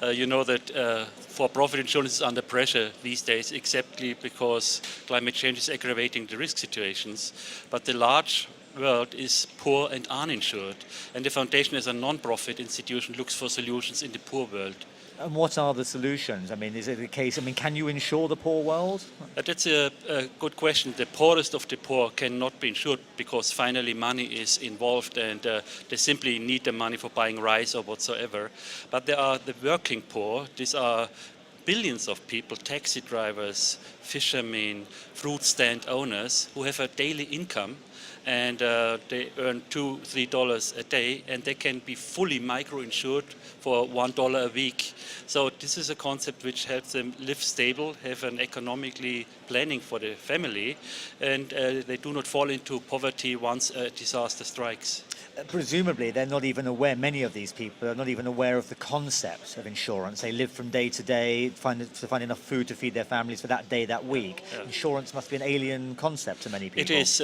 You know that for-profit insurance is under pressure these days, exactly because climate change is aggravating the risk situations. But the large world is poor and uninsured, and the foundation as a non-profit institution looks for solutions in the poor world. And what are the solutions? I mean, is it the case, can you insure the poor world? That's a good question. The poorest of the poor cannot be insured because finally money is involved and they simply need the money for buying rice or whatsoever. But there are the working poor. These are billions of people, taxi drivers, fishermen, fruit stand owners who have a daily income and they earn $2-3 a day, and they can be fully micro-insured for $1 a week. So this is a concept which helps them live stable, have an economically planning for the family, and they do not fall into poverty once a disaster strikes. Presumably, they're not even aware, many of these people are not even aware of the concept of insurance. They live from day to day, to find enough food to feed their families for that day, that week. Yeah. Insurance must be an alien concept to many people. It is.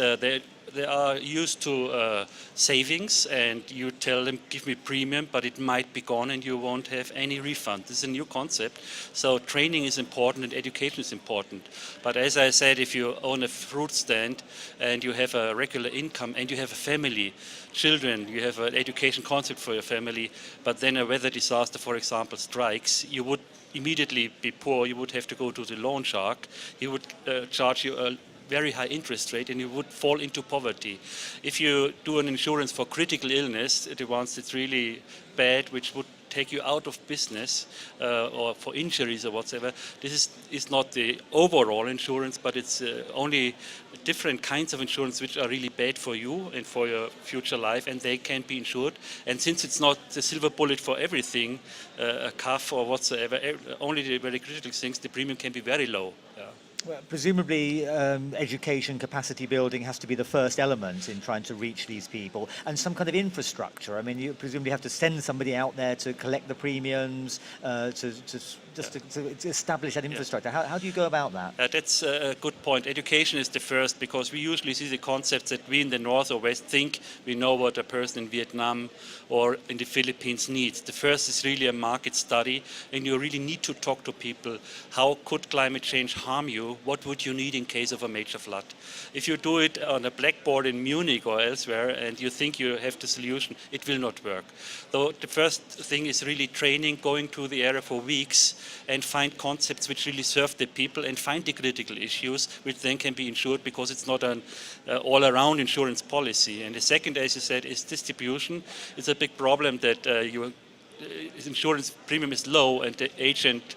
They are used to savings, and you tell them, give me premium, but it might be gone and you won't have any refund. This is a new concept. So training is important and education is important. But as I said, if you own a fruit stand and you have a regular income and you have a family, children, you have an education concept for your family, but then a weather disaster, for example, strikes, you would immediately be poor. You would have to go to the loan shark. He would charge you a very high interest rate and you would fall into poverty. If you do an insurance for critical illness, the ones that's really bad, which would take you out of business or for injuries or whatever, this is not the overall insurance, but it's only different kinds of insurance which are really bad for you and for your future life, and they can be insured. And since it's not the silver bullet for everything, a cough or whatsoever, only the very critical things, the premium can be very low. Well, presumably, education, capacity building has to be the first element in trying to reach these people, and some kind of infrastructure. I mean, you presumably have to send somebody out there to collect the premiums, to establish that infrastructure. Yeah. How do you go about that? That's a good point. Education is the first, because we usually see the concepts that we in the North or West think we know what a person in Vietnam or in the Philippines needs. The first is really a market study, and you really need to talk to people. How could climate change harm you? What would you need in case of a major flood? If you do it on a blackboard in Munich or elsewhere and you think you have the solution, it will not work. So the first thing is really training, going to the area for weeks and find concepts which really serve the people and find the critical issues which then can be insured, because it's not an all-around insurance policy. And the second, as you said, is distribution. It's a big problem that your insurance premium is low and the agent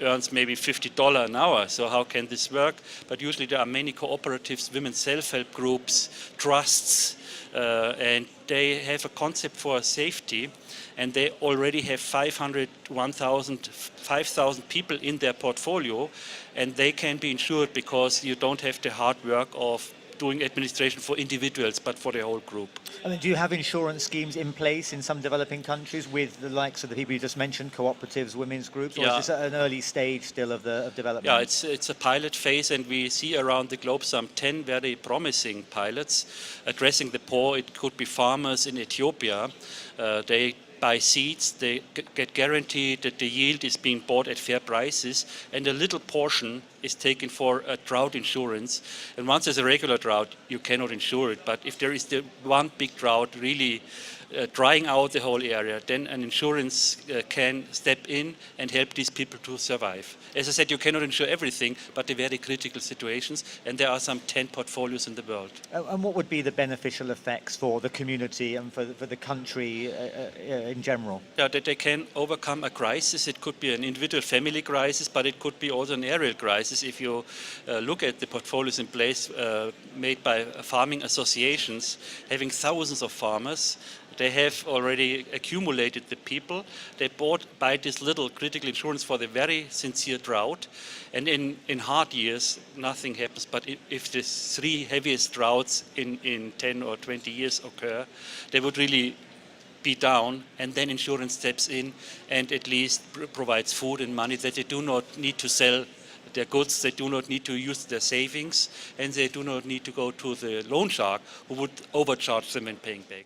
earns maybe $50 an hour. So how can this work? But usually there are many cooperatives, women's self-help groups, trusts, and they have a concept for safety, and they already have 500, 1,000, 5,000 people in their portfolio, and they can be insured because you don't have the hard work of doing administration for individuals, but for the whole group. I mean, do you have insurance schemes in place in some developing countries with the likes of the people you just mentioned, cooperatives, women's groups, or is this at an early stage still of development? Yeah, it's a pilot phase, and we see around the globe some 10 very promising pilots addressing the poor. It could be farmers in Ethiopia. They buy seeds, they get guaranteed that the yield is being bought at fair prices, and a little portion is taken for a drought insurance. And once there's a regular drought, you cannot insure it. But if there is the one big drought really drying out the whole area, then an insurance can step in and help these people to survive. As I said, you cannot insure everything, but the very critical situations, and there are some 10 portfolios in the world. And what would be the beneficial effects for the community and for the country in general? Yeah, that they can overcome a crisis. It could be an individual family crisis, but it could be also an aerial crisis. If you look at the portfolios in place made by farming associations, having thousands of farmers, they have already accumulated the people. They buy this little critical insurance for the very sincere drought. And in hard years, nothing happens. But if the 3 heaviest droughts in 10 or 20 years occur, they would really be down, and then insurance steps in and at least provides food and money, that they do not need to sell their goods, they do not need to use their savings, and they do not need to go to the loan shark who would overcharge them when paying back.